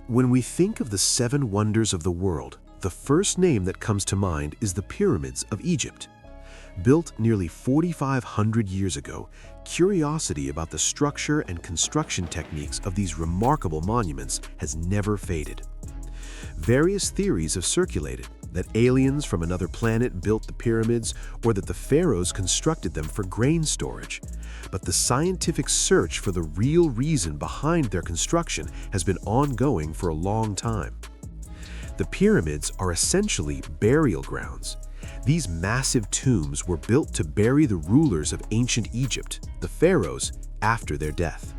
When we think of the seven wonders of the world, the first name that comes to mind is the Pyramids of Egypt. Built nearly 4,500 years ago, curiosity about the structure and construction techniques of these remarkable monuments has never faded. Various theories have circulated that aliens from another planet built the pyramids or that the pharaohs constructed them for grain storage. But the scientific search for the real reason behind their construction has been ongoing for a long time. The pyramids are essentially burial grounds. These massive tombs were built to bury the rulers of ancient Egypt, the pharaohs, after their death.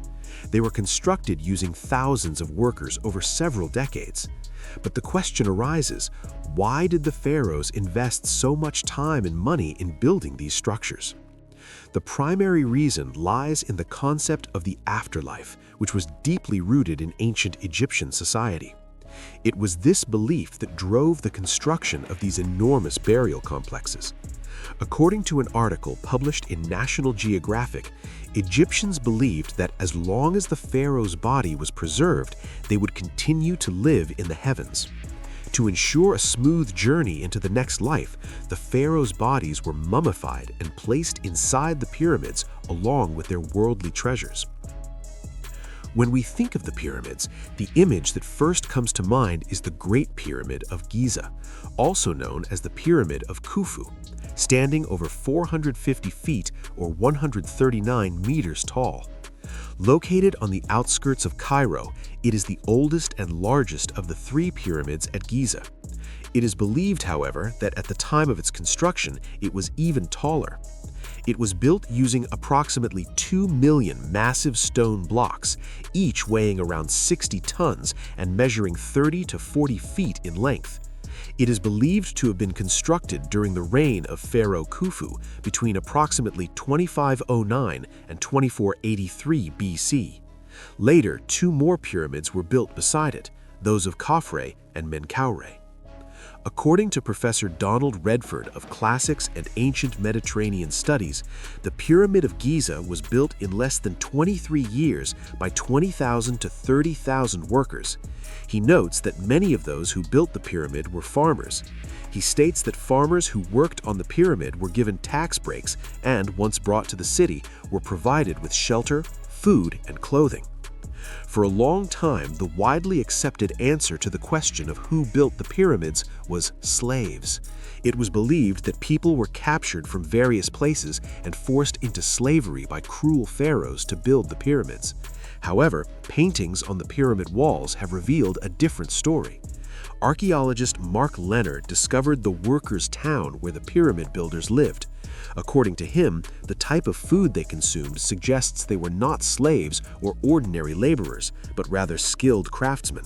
They were constructed using thousands of workers over several decades. But the question arises, why did the pharaohs invest so much time and money in building these structures? The primary reason lies in the concept of the afterlife, which was deeply rooted in ancient Egyptian society. It was this belief that drove the construction of these enormous burial complexes. According to an article published in National Geographic, Egyptians believed that as long as the pharaoh's body was preserved, they would continue to live in the heavens. To ensure a smooth journey into the next life, the pharaoh's bodies were mummified and placed inside the pyramids along with their worldly treasures. When we think of the pyramids, the image that first comes to mind is the Great Pyramid of Giza, also known as the Pyramid of Khufu, standing over 450 feet or 139 meters tall. Located on the outskirts of Cairo, it is the oldest and largest of the three pyramids at Giza. It is believed, however, that at the time of its construction, it was even taller. It was built using approximately 2 million massive stone blocks, each weighing around 60 tons and measuring 30 to 40 feet in length. It is believed to have been constructed during the reign of Pharaoh Khufu between approximately 2509 and 2483 BC. Later, two more pyramids were built beside it, those of Khafre and Menkaure. According to Professor Donald Redford of Classics and Ancient Mediterranean Studies, the Pyramid of Giza was built in less than 23 years by 20,000 to 30,000 workers. He notes that many of those who built the pyramid were farmers. He states that farmers who worked on the pyramid were given tax breaks and, once brought to the city, were provided with shelter, food, and clothing. For a long time, the widely accepted answer to the question of who built the pyramids was slaves. It was believed that people were captured from various places and forced into slavery by cruel pharaohs to build the pyramids. However, paintings on the pyramid walls have revealed a different story. Archaeologist Mark Leonard discovered the workers' town where the pyramid builders lived. According to him, the type of food they consumed suggests they were not slaves or ordinary laborers, but rather skilled craftsmen.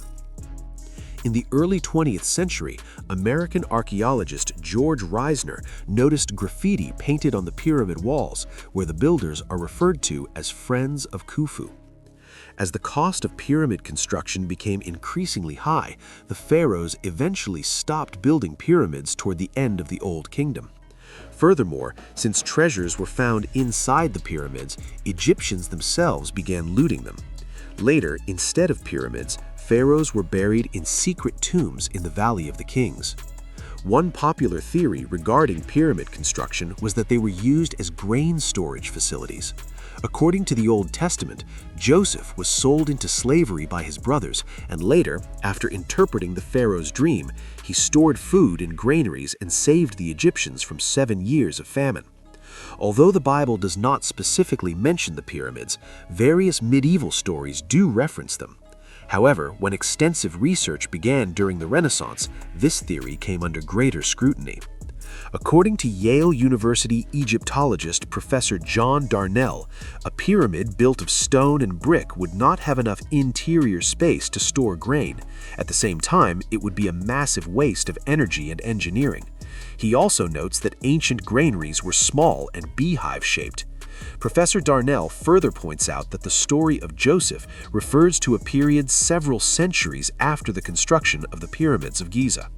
In the early 20th century, American archaeologist George Reisner noticed graffiti painted on the pyramid walls, where the builders are referred to as Friends of Khufu. As the cost of pyramid construction became increasingly high, the pharaohs eventually stopped building pyramids toward the end of the Old Kingdom. Furthermore, since treasures were found inside the pyramids, Egyptians themselves began looting them. Later, instead of pyramids, pharaohs were buried in secret tombs in the Valley of the Kings. One popular theory regarding pyramid construction was that they were used as grain storage facilities. According to the Old Testament, Joseph was sold into slavery by his brothers, and later, after interpreting the pharaoh's dream, he stored food in granaries and saved the Egyptians from 7 years of famine. Although the Bible does not specifically mention the pyramids, various medieval stories do reference them. However, when extensive research began during the Renaissance, this theory came under greater scrutiny. According to Yale University Egyptologist Professor John Darnell, a pyramid built of stone and brick would not have enough interior space to store grain. At the same time, it would be a massive waste of energy and engineering. He also notes that ancient granaries were small and beehive-shaped. Professor Darnell further points out that the story of Joseph refers to a period several centuries after the construction of the pyramids of Giza.